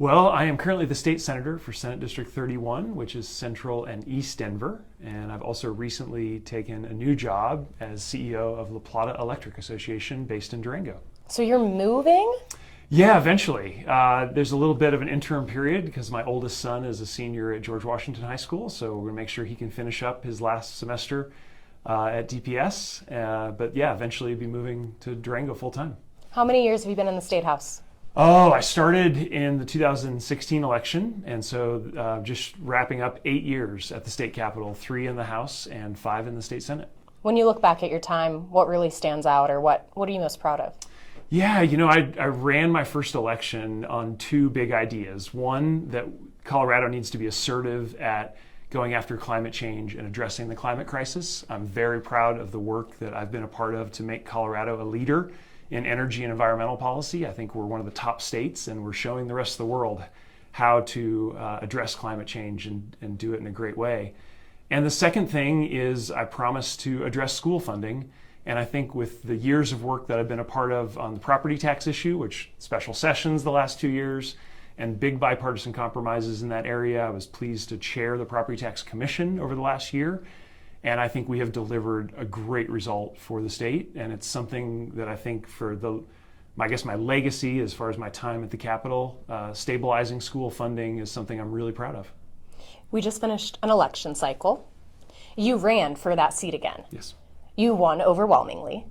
Well, I am currently the state senator for Senate District 31, which is Central and East Denver. And I've also recently taken a new job as CEO of La Plata Electric Association based in Durango. So you're moving? Yeah, eventually. There's a little bit of an interim period because my oldest son is a senior at George Washington High School. So we're going to make sure he can finish up his last semester at DPS. But yeah, eventually be moving to Durango full time. How many years have you been in the State House? Oh, I started in the 2016 election, and so just wrapping up 8 years at the state capitol, 3 in the House and 5 in the state Senate. When you look back at your time, what really stands out, or what are you most proud of? Yeah, I ran my first election on 2 big ideas. One, that Colorado needs to be assertive at going after climate change and addressing the climate crisis. I'm very proud of the work that I've been a part of to make Colorado a leader in energy and environmental policy. I think we're one of the top states, and we're showing the rest of the world how to address climate change and do it in a great way. And the second thing is I promised to address school funding. And I think with the years of work that I've been a part of on the property tax issue, which special sessions the last 2 years, and big bipartisan compromises in that area, I was pleased to chair the Property Tax Commission over the last year. And I think we have delivered a great result for the state. And it's something that I think for my legacy as far as my time at the Capitol, stabilizing school funding is something I'm really proud of. We just finished an election cycle. You ran for that seat again. Yes. You won overwhelmingly.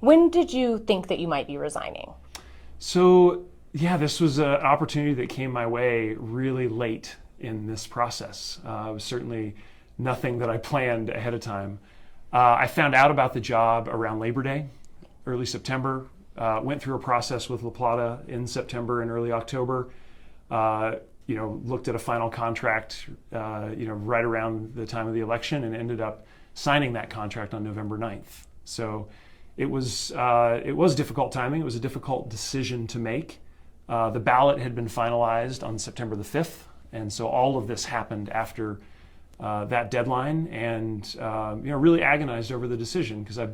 When did you think that you might be resigning? So, yeah, this was an opportunity that came my way really late in this process. It was certainly nothing that I planned ahead of time. I found out about the job around Labor Day, early September. Went through a process with La Plata in September and early October. Looked at a final contract, right around the time of the election, and ended up signing that contract on November 9th. So it was difficult timing. It was a difficult decision to make. The ballot had been finalized on September the 5th, and so all of this happened after that deadline, and really agonized over the decision because I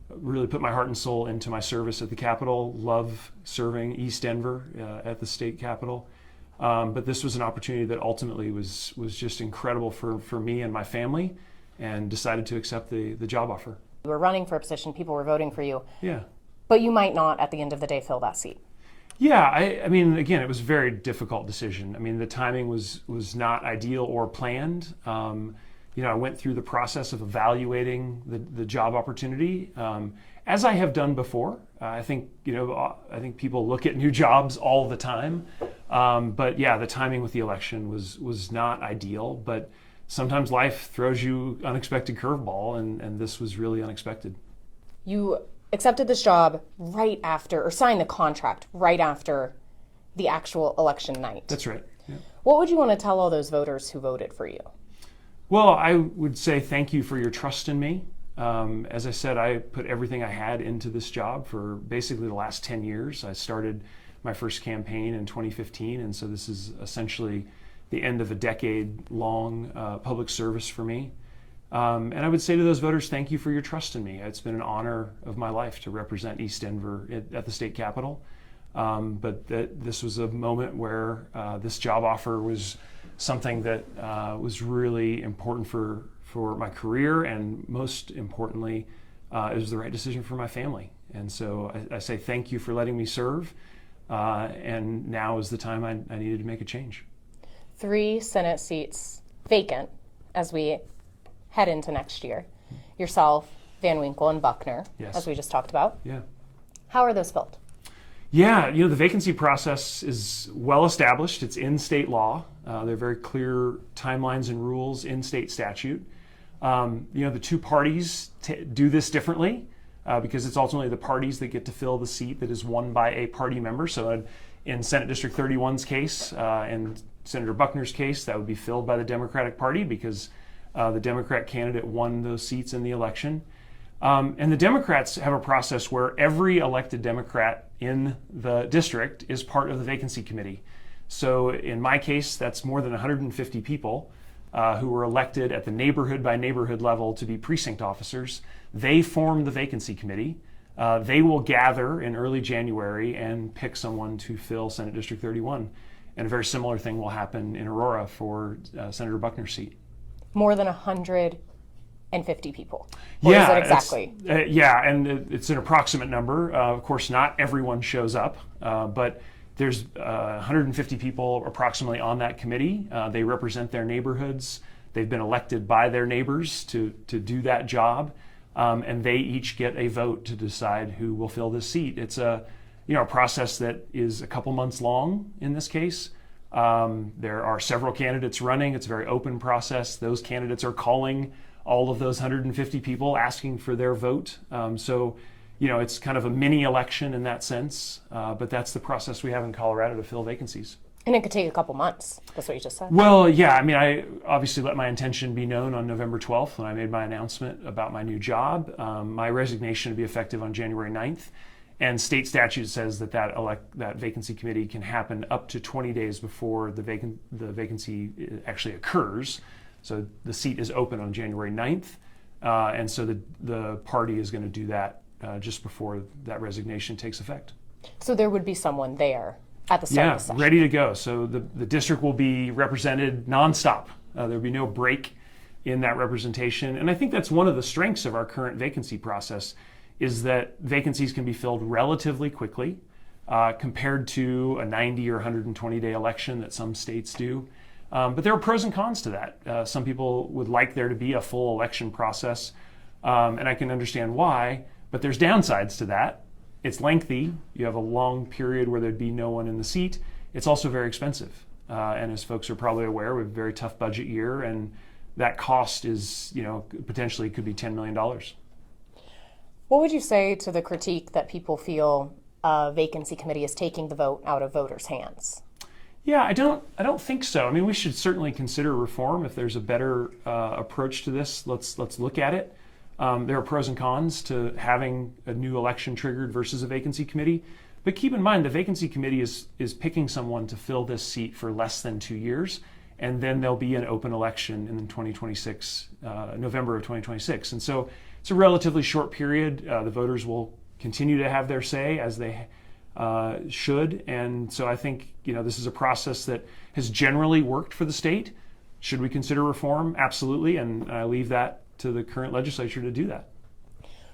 really put my heart and soul into my service at the Capitol. Love serving East Denver at the state Capitol, but this was an opportunity that ultimately was just incredible for me and my family, and decided to accept the job offer. You were running for a position, people were voting for you. Yeah. But you might not, at the end of the day, fill that seat. Yeah, I mean, again, it was a very difficult decision. I mean, the timing was not ideal or planned. I went through the process of evaluating the job opportunity, as I have done before. I think people look at new jobs all the time. But yeah, the timing with the election was not ideal, but sometimes life throws you unexpected curveball, and this was really unexpected. You accepted this job right after, or signed the contract right after the actual election night. That's right. Yeah. What would you want to tell all those voters who voted for you? Well, I would say thank you for your trust in me. As I said, I put everything I had into this job for basically the last 10 years. I started my first campaign in 2015, and so this is essentially the end of a decade-long public service for me. And I would say to those voters, thank you for your trust in me. It's been an honor of my life to represent East Denver at the state capitol. But this was a moment where this job offer was something that was really important for my career, and most importantly, it was the right decision for my family. And so I say thank you for letting me serve, and now is the time I needed to make a change. 3 Senate seats vacant as we head into next year. Yourself, Van Winkle, and Buckner, yes, as we just talked about. Yeah. How are those filled? Yeah, the vacancy process is well established. It's in state law. There are very clear timelines and rules in state statute. The 2 parties do this differently because it's ultimately the parties that get to fill the seat that is won by a party member. So in Senate District 31's case and Senator Buckner's case, that would be filled by the Democratic Party because the Democrat candidate won those seats in the election. And the Democrats have a process where every elected Democrat in the district is part of the vacancy committee. So in my case, that's more than 150 people who were elected at the neighborhood by neighborhood level to be precinct officers. They form the vacancy committee. They will gather in early January and pick someone to fill Senate District 31. And a very similar thing will happen in Aurora for Senator Buckner's seat. More than 150 people? Or Yeah, is it exactly? Yeah, and it's an approximate number. Of course, not everyone shows up, but there's 150 people approximately on that committee. They represent their neighborhoods. They've been elected by their neighbors to do that job, and they each get a vote to decide who will fill this seat. It's a process that is a couple months long in this case. There are several candidates running. It's a very open process. Those candidates are calling all of those 150 people asking for their vote. So it's kind of a mini election in that sense, but that's the process we have in Colorado to fill vacancies. And it could take a couple months. That's what you just said. Well, yeah, I mean, I obviously let my intention be known on November 12th when I made my announcement about my new job. My resignation would be effective on January 9th. And state statute says that vacancy committee can happen up to 20 days before the vacancy actually occurs. So the seat is open on January 9th. And so the party is going to do that just before that resignation takes effect. So there would be someone there at the start of the session. Ready to go. So the district will be represented nonstop. There will be no break in that representation. And I think that's one of the strengths of our current vacancy process is that vacancies can be filled relatively quickly compared to a 90 or 120-day election that some states do. But there are pros and cons to that. Some people would like there to be a full election process, and I can understand why, but there's downsides to that. It's lengthy. You have a long period where there'd be no one in the seat. It's also very expensive. And as folks are probably aware, we have a very tough budget year, and that cost is, potentially could be $10 million. What would you say to the critique that people feel a vacancy committee is taking the vote out of voters' hands? Yeah, I don't think so. I mean, we should certainly consider reform. If there's a better approach to this, let's look at it. There are pros and cons to having a new election triggered versus a vacancy committee. But keep in mind, the vacancy committee is picking someone to fill this seat for less than 2 years, and then there'll be an open election in 2026, November of 2026. And so it's a relatively short period. The voters will continue to have their say as they should. And so I think, this is a process that has generally worked for the state. Should we consider reform? Absolutely. And I leave that to the current legislature to do that.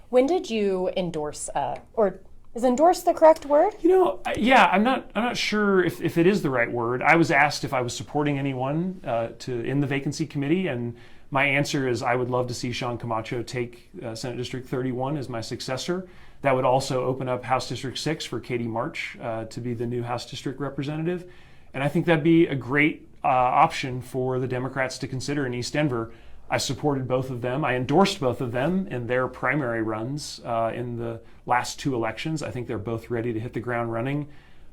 When did you endorse, or is endorse the correct word? Yeah, I'm not sure if it is the right word. I was asked if I was supporting anyone in the vacancy committee, and my answer is I would love to see Sean Camacho take Senate District 31 as my successor. That would also open up House District 6 for Katie March to be the new House District representative. And I think that'd be a great option for the Democrats to consider in East Denver. I supported both of them. I endorsed both of them in their primary runs in the last two elections. I think they're both ready to hit the ground running.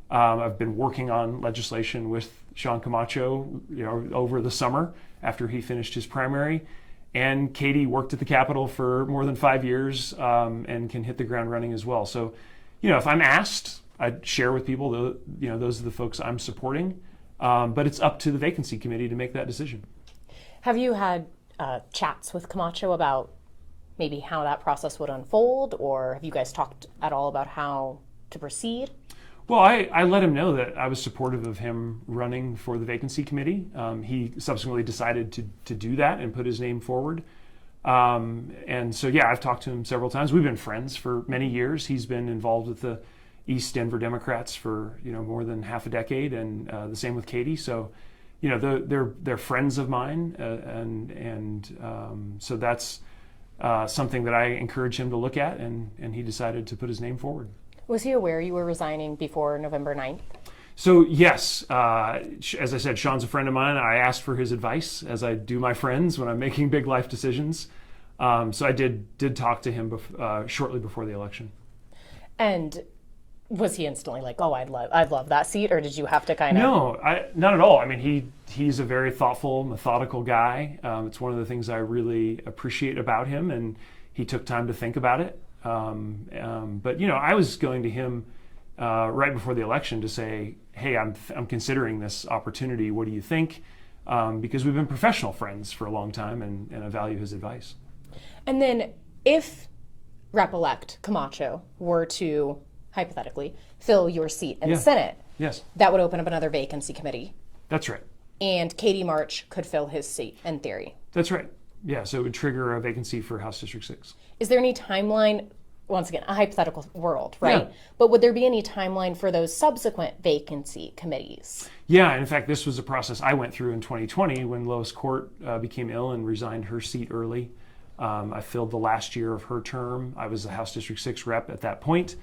I've been working on legislation with Sean Camacho, over the summer after he finished his primary. And Katie worked at the Capitol for more than 5 years and can hit the ground running as well. So, if I'm asked, I'd share with people, those are the folks I'm supporting. But it's up to the vacancy committee to make that decision. Have you had chats with Camacho about maybe how that process would unfold, or have you guys talked at all about how to proceed? Well, I let him know that I was supportive of him running for the vacancy committee. He subsequently decided to do that and put his name forward. And so, yeah, I've talked to him several times. We've been friends for many years. He's been involved with the East Denver Democrats for more than half a decade, and the same with Katie. So, they're friends of mine, and so that's something that I encourage him to look at, and he decided to put his name forward. Was he aware you were resigning before November 9th? So yes, as I said, Sean's a friend of mine. I asked for his advice, as I do my friends when I'm making big life decisions. So I did talk to him shortly before the election. And was he instantly like, "Oh, I'd love that seat," or did you have to kind of? No, not at all. I mean, he's a very thoughtful, methodical guy. It's one of the things I really appreciate about him, and he took time to think about it. But I was going to him right before the election to say, "Hey, I'm considering this opportunity. What do you think?" Because we've been professional friends for a long time, and I value his advice. And then, if Rep-elect Camacho were to hypothetically fill your seat in the Senate, Yes, That would open up another vacancy committee, that's right. and Katie March could fill his seat in theory. That's right. Yeah, so it would trigger a vacancy for House District 6. Is there any timeline? Once again, a hypothetical world, right? Yeah. But would there be any timeline for those subsequent vacancy committees? Yeah, in fact, this was a process I went through in 2020 when Lois Court became ill and resigned her seat early. I filled the last year of her term. I was the House District 6 rep at that point,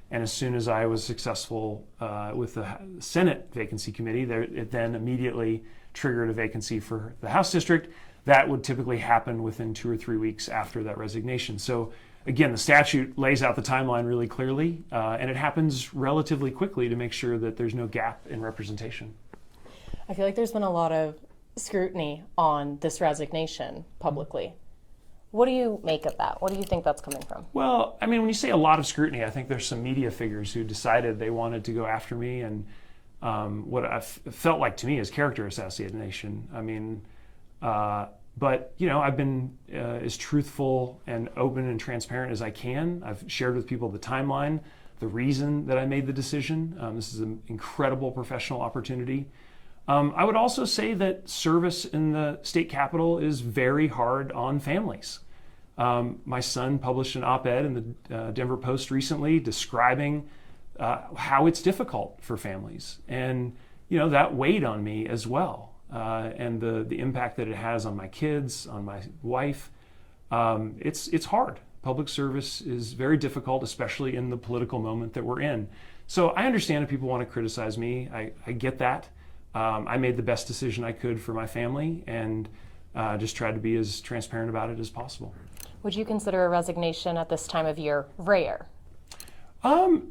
and as soon as I was successful with the Senate Vacancy Committee, it then immediately triggered a vacancy for the House District. That would typically happen within 2 or 3 weeks after that resignation. So again, the statute lays out the timeline really clearly, and it happens relatively quickly to make sure that there's no gap in representation. I feel like there's been a lot of scrutiny on this resignation publicly. What do you make of that? What do you think that's coming from? Well, I mean, when you say a lot of scrutiny, I think there's some media figures who decided they wanted to go after me, and what I felt like to me is character assassination. I mean, but I've been as truthful and open and transparent as I can. I've shared with people the timeline, the reason that I made the decision. This is an incredible professional opportunity. I would also say that service in the state capitol is very hard on families. My son published an op-ed in the Denver Post recently describing how it's difficult for families, and that weighed on me as well. And the impact that it has on my kids, on my wife, it's hard. Public service is very difficult, especially in the political moment that we're in. So I understand if people want to criticize me. I get that. I made the best decision I could for my family, and just tried to be as transparent about it as possible. Would you consider a resignation at this time of year rare? I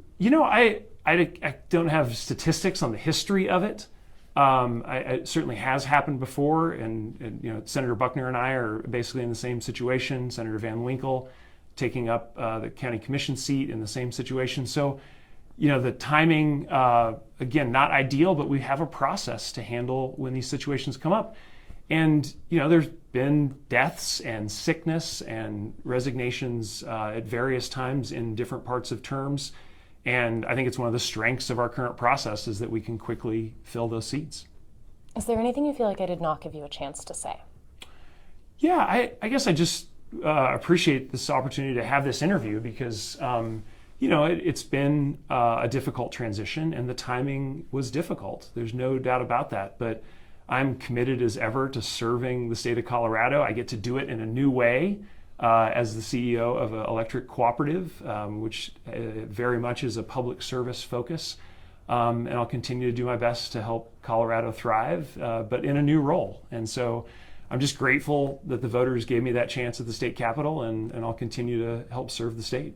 don't have statistics on the history of it. It certainly has happened before, and Senator Buckner and I are basically in the same situation. Senator Van Winkle taking up the county commission seat in the same situation. So, the timing, again, not ideal, but we have a process to handle when these situations come up. And, there's been deaths and sickness and resignations at various times in different parts of terms. And I think it's one of the strengths of our current process is that we can quickly fill those seats. Is there anything you feel like I did not give you a chance to say? Yeah, I guess I just appreciate this opportunity to have this interview because, it's been a difficult transition and the timing was difficult. There's no doubt about that. But I'm committed as ever to serving the state of Colorado. I get to do it in a new way. As the CEO of an electric cooperative, which very much is a public service focus. And I'll continue to do my best to help Colorado thrive, but in a new role. And so I'm just grateful that the voters gave me that chance at the state capitol, and I'll continue to help serve the state.